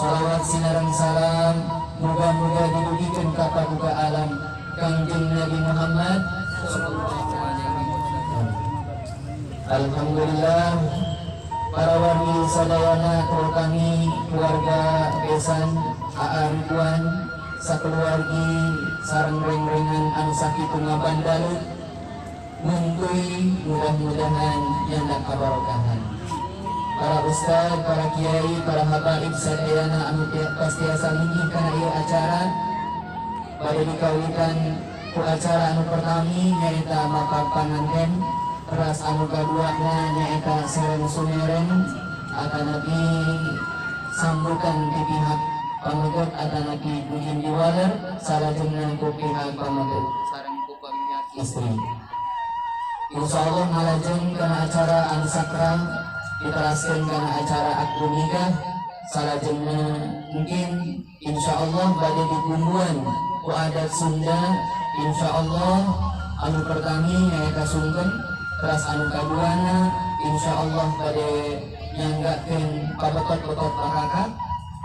Salawat sinarang salam moga-moga didugikan ka paduka alam Kangjeng Nabi Muhammad sallallahu alaihi wasallam. Alhamdulillah para wargi sadayana terutami keluarga besan Ridwan sakeluargi sareng reng-rengan anu sakitu ngabandalu mungkui mudah-mudahan nyanda kabarokahan. Para ustad, para kiai, para habaib sadayana anu pastiasa linggih kana ieu acara pada dikawikan ku acara anu pertami nyaeta mapag panganten, ras anu kaduana nyaeta sereng sumeren atanapi sambutan di pihak pamegot atanapi bujin diwaler salajengna ku pihak pamegot sareng ku pamihak istri. Insyaallah ngalajeng kana acara anu sakral diteraskan karena acara akad nikah salajengna mungkin insyaallah badai dikumbuan ku adat Sunda insyaallah anu pertami nyaeta sungkem teras anu kaduana insyaallah badai nyanggakeun pabetot-betot parakat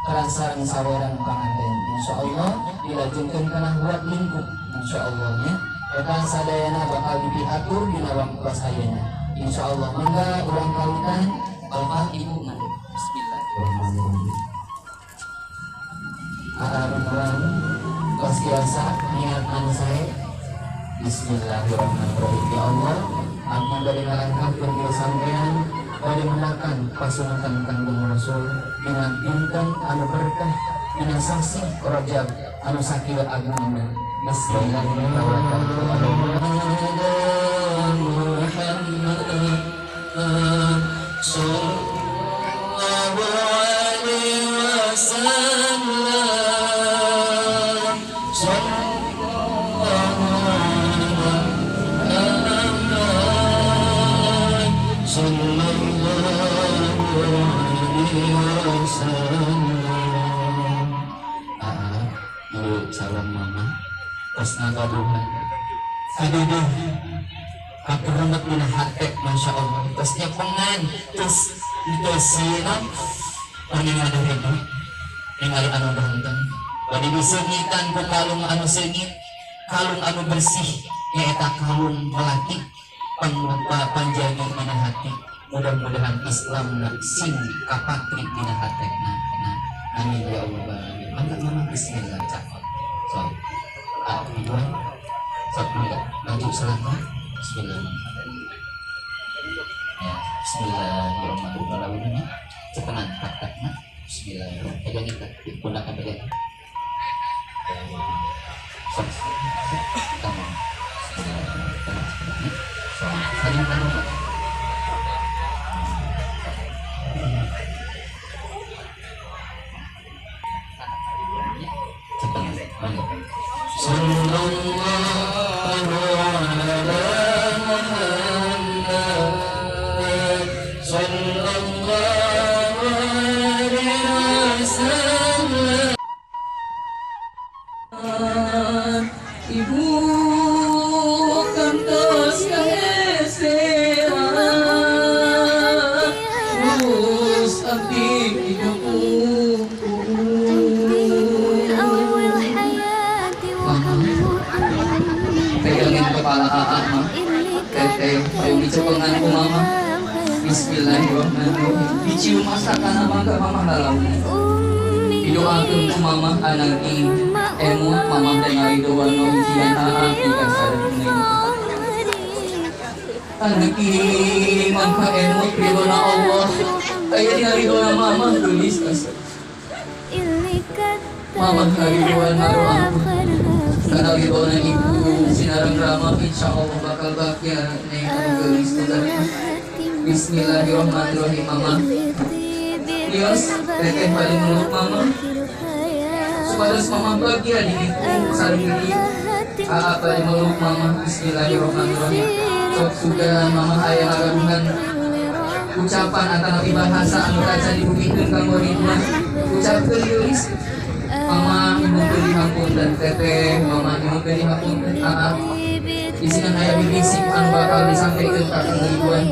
teras sareng saweran panganten insyaallah dilajengkeun kana buat lingkup insyaallah nya eta sadayana bakal diatur dina waktu pas ayeuna insyaallah. Mangga urang kawitan Bapak Ibu mari. Bismillahirrahmanirrahim. Arang pas biasa niat anu sae. Bismillahirrahmanirrahim. Ya Allah, aku bade ngalangkahkeun ieu sampean bade menakan pasunatan Kangjeng Rasul dina dinten anu berkah dina sasi Rajab anu sakieu agungna. Bismillahirrahmanirrahim. Sallallahu alaihi wasallam. Sallallahu alaihi wasallam. Salam mama. Pas nagaduhan. Aduh. Aku remet mina hati, Masya Allah. Terusnya pengen, terus dikasih angin ada itu, yang ada anu banteng. Badi disengitan ku kalung anu sengit, kalung anu bersih, yaitu kalung melati, panjagi mina hati. Mudah-mudahan Islam nak sing kapatri mina hati. Amin ya Allah. Mantap mama Bismillah cakap. So, Ridwan, lanjut selama. Bismillahirrahmanirrahim. Ya, Bismillahirrahmanirrahim. Cepetan tak-takna. Bismillahirrahmanirrahim. Pegang kita, gunakan pegang. Kamu. Bismillahirrahmanirrahim. Saling taruh. Cepetan. Sallallahu Bismillahirrahmanirrahim. Dicium masakan mangga mama dalam. Didoakeun ku mama anaki emut mama tengah doa ujian hati ka sareng. Anaki mangka emut ridona Allah. Aya dina ridona mama gelis asa. Mama ridona naruh ampun. Kana ridona ibu sinareng rama insyaallah bakal bahagia ning gelis teh. Bismillahirrahmanirrahim mama. Dios, teteh paling meluk mama. Supados mama bahagia di itu sareng diri. Paling meluk mama. Bismillahirrahmanirrahim. Sok sudah mama aya ngagadungan ucapan antara bahasa anu kaca dibukikeun kanggo Ridwan. Ucapkeun geus. Mama ibu beri hampun dan teteh, mama ibu beri hampun dan di sini aya bibisik anu bakal disampaikan ka Kang Ridwan.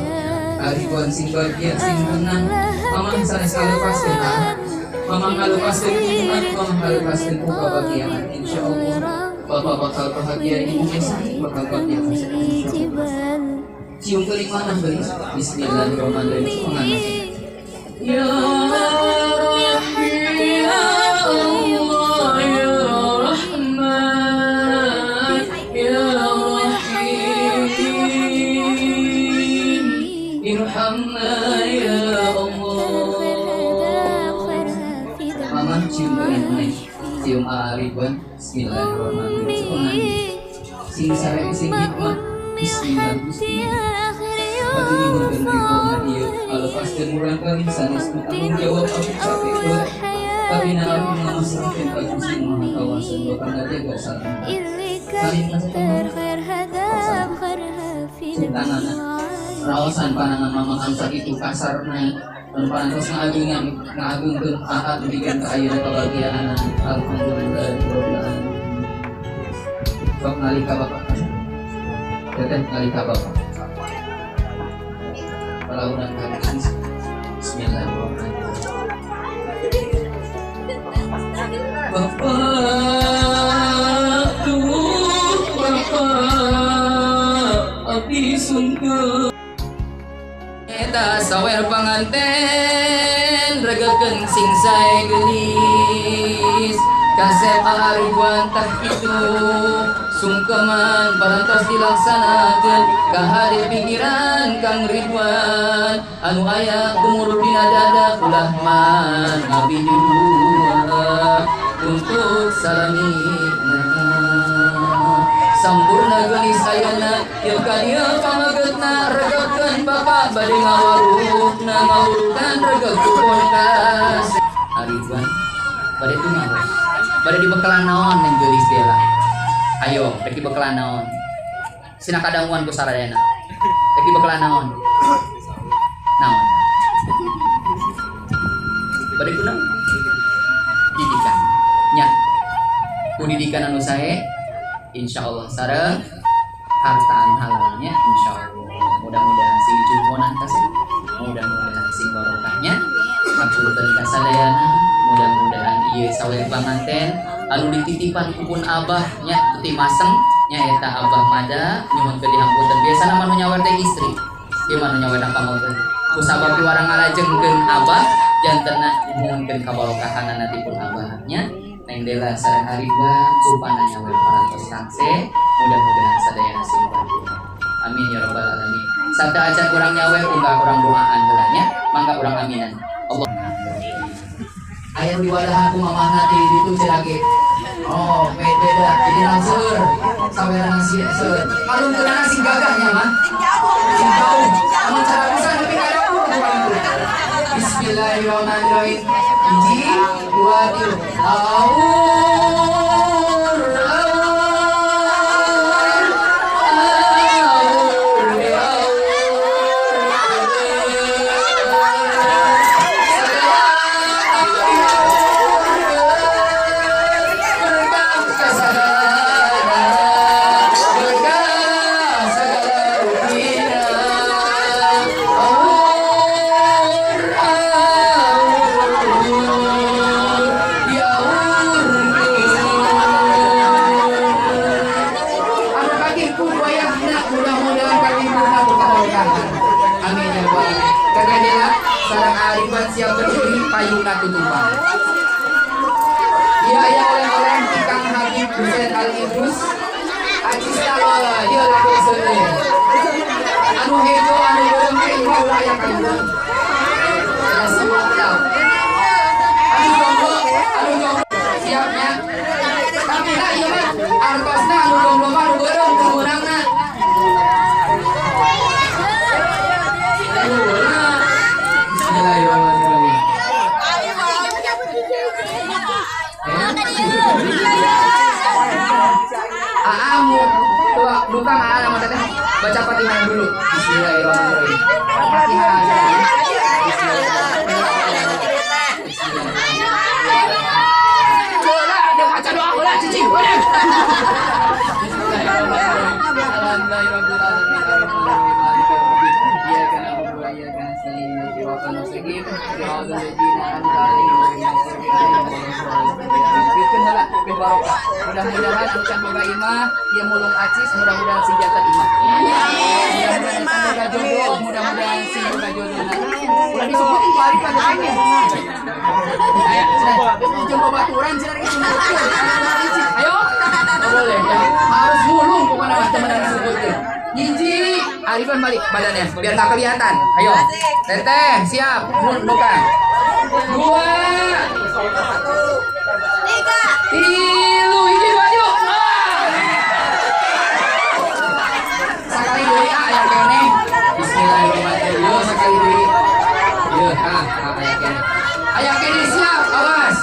Ridwan sing bahagia sing tenang. Mama sanes kalepas kita. Pemangkalepaskan hubungan, pemangkalepaskan kebahagiaan, insya Allah. Bapak bakal bahagia, ibu Messi bakal bahagia, insya Allah. Cium kelimanan beri. Bismillahirrahmanirrahim. Semangat. Ya Rahim, ya Allah, ya Rahman, ya Rahim, irhamna ya Mama cium kelimanan, cium Ridwan. Bismillahirrahmanirrahim. Sing sare sing hikmah. Bismillahirrahmanirrahim. Hadirin berdoa dia. Kalau pasti murah kali sanes tanggung jawab aku capek buat. Tapi nabi mengamaskan aku semua kawasan bahkan aja gak salah. Saling tangan rawasan panangan mama angsa itu kasarnya. Dan pantas ngagungkeun aat bikin keayaan kebahagiaan. Alhamdulillah. Sok nalika bapak. Teteh nalika bapak. Palaunan kali Bismillahirrahmanirrahim. Bapak tuh bapak abdi sungguh. Eta sawer panganten regekeun sing sae gelis kasep Ridwan tah itu sungkeman parantos dilaksanakeun ka hari pikiran Kang Ridwan anu aya kumur dina dada ulah man ngabdi dua untuk salamina sampurna gelis ayana ieu ka dieu pamagetna regekeun bapak bade ngawarukna ngawurukan regegkeun kas Ridwan bade tu naon bade dibekalan naon neng gelis teh lah ayo bade dibekalan naon sina kadanguan ku saradana bade dibekalan naon naon bade ku naon didikan nya ku didikan anu sae insyaallah sareng hartaan halalnya insyaallah. Mudah-mudahan sing jumonan kasih, mudah-mudahan sing barokahnya kabulkeun kasadayana, mudah-mudahan ieu sawer panganten anu dititipan kupun abah nya peti maseng nya eta abah mada nyuhun ke dihampunten biasana manu nyawer teh istri ieu manu nyawer pangaweun ku sabab warang ngalajengkeun abah jantenna nyuhunkeun kabarokahanna tipun abahnya neng dela sareng Ridwan supana nyawer parantos kangse mudah-mudahan sadaya sing bantu amin ya rabbal alamin sabda acan kurang nyawer unggah kurang doaan heulanya mangga urang aminan Allah aya di wadah aku mamahna di ditu cenah oh beda jadi langsung saweran si seur kalung keunana sing gagahnya mah sing jauh anu cara pisan nepi ka dapur Bismillahirrahmanirrahim. Hiji, dua, tiga. Siap berdiri payuna tutupan. Ia yang oleh-oleh Kang Habib Hussein Al-Idrus Ajis Talola dia lagu seni anu hejo anu goreng ke ibu ulah yang kandung ada semua tahu anu jomblo siapnya tapi lah iya mah artosna anu jomblo mah anu goreng kemenangna Bismillahirrahmanirrahim. Aamu tua bukan nama teteh baca Fatihah dulu. Bismillahirrahmanirrahim. Fatihah aja. Bola ada baca doa bola cicing. Alhamdulillah. mudah-mudahan ucan boga imah, dia mulung acis, mudah-mudahan si jantan imah. Mudah-mudahan boga jodoh, mudah-mudahan si boga jodoh. Udah disebutin Pak Arifan di sini. Ayo, jumpa baturan, sini disebutin. Ayo, nggak boleh ya. Harus mulung pokoknya teman-teman disebutin. Hiji, Arifan balik badannya, biar nggak kelihatan. Ayo, Teteh, siap, buka. 2, 3, hiji maju. Sekali deui aya kene. Bismillahirrahmanirrahim. Yo sekali deui. Yo, aya kene. Aya kene siap, awas.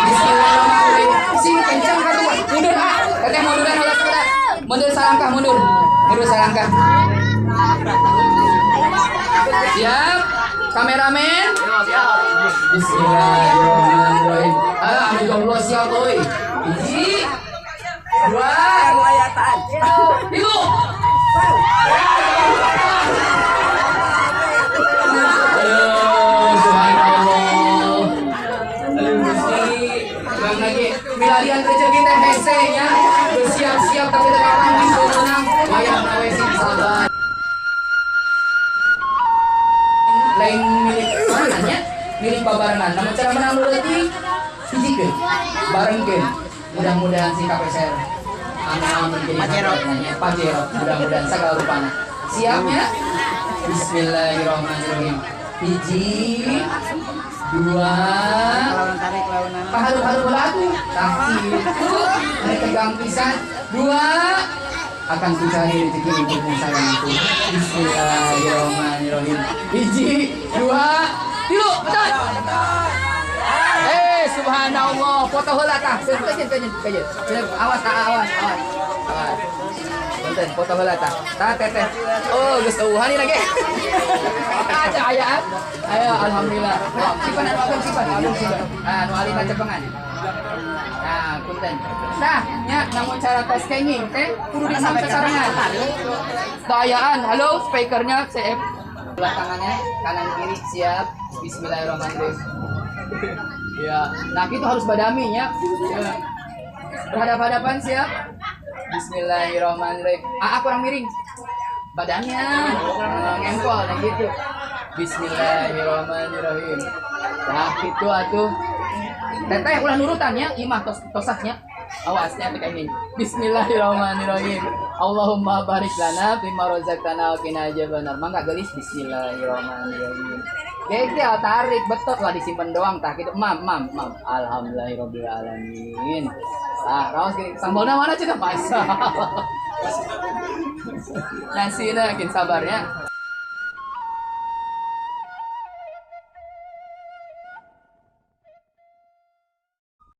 Bismillahirrahmanirrahim. Sing kencang ka tuh. Mundur Teteh munduran ulah sekedar. Mundur salangkah mundur. Mundur salangkah. Siap. Kameramen. Bismillahirrahmanirrahim. Anu jomblo siap euy. 1, 2, 3. Subhanallah. Bang lagi milarian rezeki teh hese nya. Bersiap-siap tapi teu kapan bisa menang. Wayang nawe sing sabar. Lain milik mananya milik babarengan namun cara menang leutik hijikeun barengkeun mudah-mudahan si KPSR amin jadi Pajero mudah-mudahan segala rupana siapnya Bismillahirrahmanirrahim 1, 2 paharu-haru lagu takdir ini tegang pisan 2 akan kucari rezeki untukmu sayangku. Bismillahirrahmanirrahim. 1, 2, 3, betul. Subhanallah, foto heula tah. Kejeun. Awas. Punten, foto heula tah. Tah teteh. Oh, geus eueuhan ieu lagi. Cahayaan. Ayo, alhamdulillah. Sipan. Anu alina cepengan. Nah, punten. Nah, nya namun cara tos kenging teh kudu disam sasarangan. Dayaan, halo speakernya CF. Belah tangannya kanan kiri siap. Bismillahirrahmanirrahim. Ya, nah itu harus badami ya. Berhadap-hadapan siap. Bismillahirrahmanirrahim. Kurang miring. Badannya ngempol nah gitu. Bismillahirrahmanirrahim. Nah, itu atuh. Teteh ulah nurutannya imah tosaknya. Awasnya teh ini. Bismillahirrahmanirrahim. Allahumma barik lana bima razaqtana wa qina adzabannar. Mangga geulis bismillahirrahmanirrahim. Gege tarik betot lah disimpan doang tah gitu. Mam. Alhamdulillahirabbil alamin. Raos gini sambalna mana cenah masak. Nasina kin sabarnya.